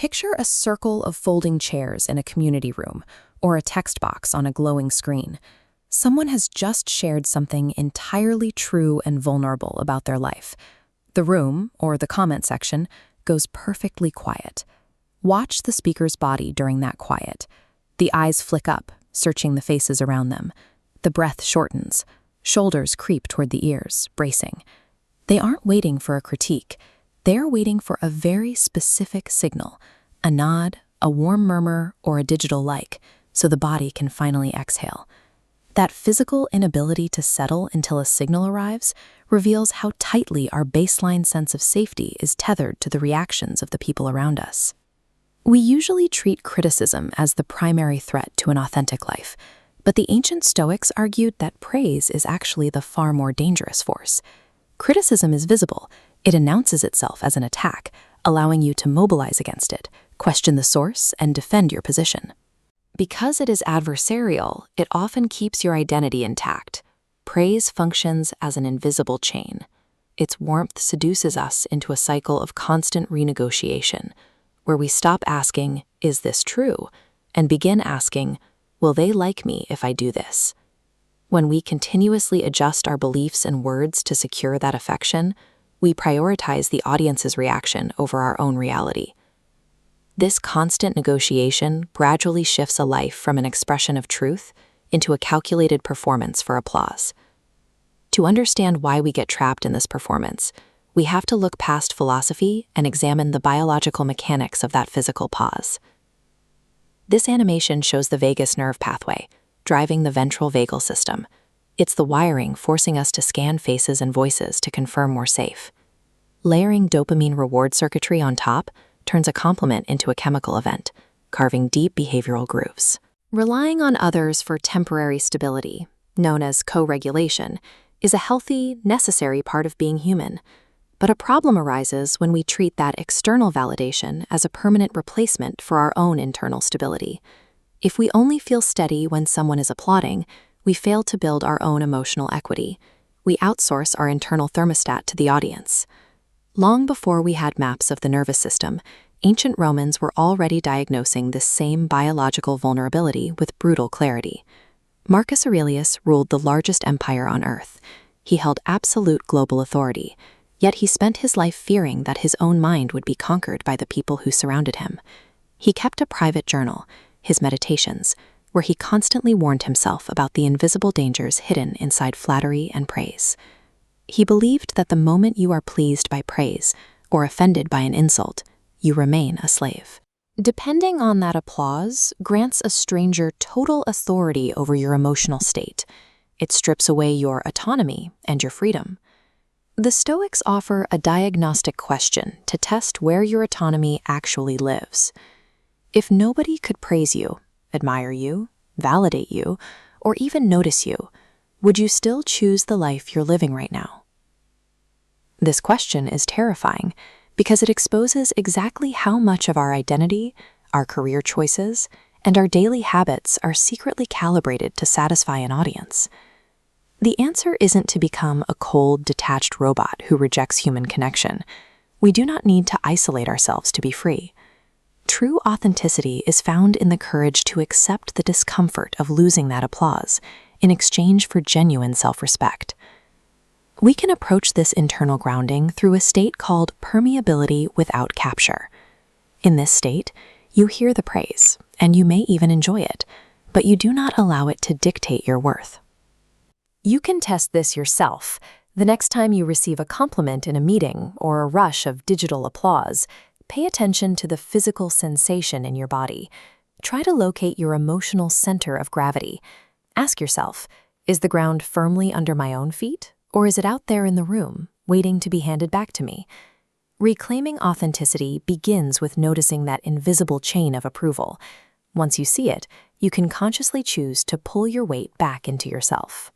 Picture a circle of folding chairs in a community room, or a text box on a glowing screen. Someone has just shared something entirely true and vulnerable about their life. The room, or the comment section, goes perfectly quiet. Watch the speaker's body during that quiet. The eyes flick up, searching the faces around them. The breath shortens. Shoulders creep toward the ears, bracing. They aren't waiting for a critique. They are waiting for a very specific signal, a nod, a warm murmur, or a digital like, so the body can finally exhale. That physical inability to settle until a signal arrives reveals how tightly our baseline sense of safety is tethered to the reactions of the people around us. We usually treat criticism as the primary threat to an authentic life, but the ancient Stoics argued that praise is actually the far more dangerous force. Criticism is visible. It announces itself as an attack, allowing you to mobilize against it, question the source, and defend your position. Because it is adversarial, it often keeps your identity intact. Praise functions as an invisible chain. Its warmth seduces us into a cycle of constant renegotiation, where we stop asking, "Is this true?" and begin asking, "Will they like me if I do this?" When we continuously adjust our beliefs and words to secure that affection, we prioritize the audience's reaction over our own reality. This constant negotiation gradually shifts a life from an expression of truth into a calculated performance for applause. To understand why we get trapped in this performance, we have to look past philosophy and examine the biological mechanics of that physical pause. This animation shows the vagus nerve pathway, driving the ventral vagal system. It's the wiring forcing us to scan faces and voices to confirm we're safe. Layering dopamine reward circuitry on top turns a compliment into a chemical event, carving deep behavioral grooves. Relying on others for temporary stability, known as co-regulation, is a healthy, necessary part of being human. But a problem arises when we treat that external validation as a permanent replacement for our own internal stability. If we only feel steady when someone is applauding, we fail to build our own emotional equity. We outsource our internal thermostat to the audience. Long before we had maps of the nervous system, ancient Romans were already diagnosing this same biological vulnerability with brutal clarity. Marcus Aurelius ruled the largest empire on earth. He held absolute global authority, yet he spent his life fearing that his own mind would be conquered by the people who surrounded him. He kept a private journal, his meditations, where he constantly warned himself about the invisible dangers hidden inside flattery and praise. He believed that the moment you are pleased by praise or offended by an insult, you remain a slave. Depending on that applause grants a stranger total authority over your emotional state. It strips away your autonomy and your freedom. The Stoics offer a diagnostic question to test where your autonomy actually lives. If nobody could praise you, admire you, validate you, or even notice you, would you still choose the life you're living right now? This question is terrifying because it exposes exactly how much of our identity, our career choices, and our daily habits are secretly calibrated to satisfy an audience. The answer isn't to become a cold, detached robot who rejects human connection. We do not need to isolate ourselves to be free. True authenticity is found in the courage to accept the discomfort of losing that applause in exchange for genuine self-respect. We can approach this internal grounding through a state called permeability without capture. In this state, you hear the praise, and you may even enjoy it, but you do not allow it to dictate your worth. You can test this yourself. The next time you receive a compliment in a meeting or a rush of digital applause, pay attention to the physical sensation in your body. Try to locate your emotional center of gravity. Ask yourself, is the ground firmly under my own feet, or is it out there in the room, waiting to be handed back to me? Reclaiming authenticity begins with noticing that invisible chain of approval. Once you see it, you can consciously choose to pull your weight back into yourself.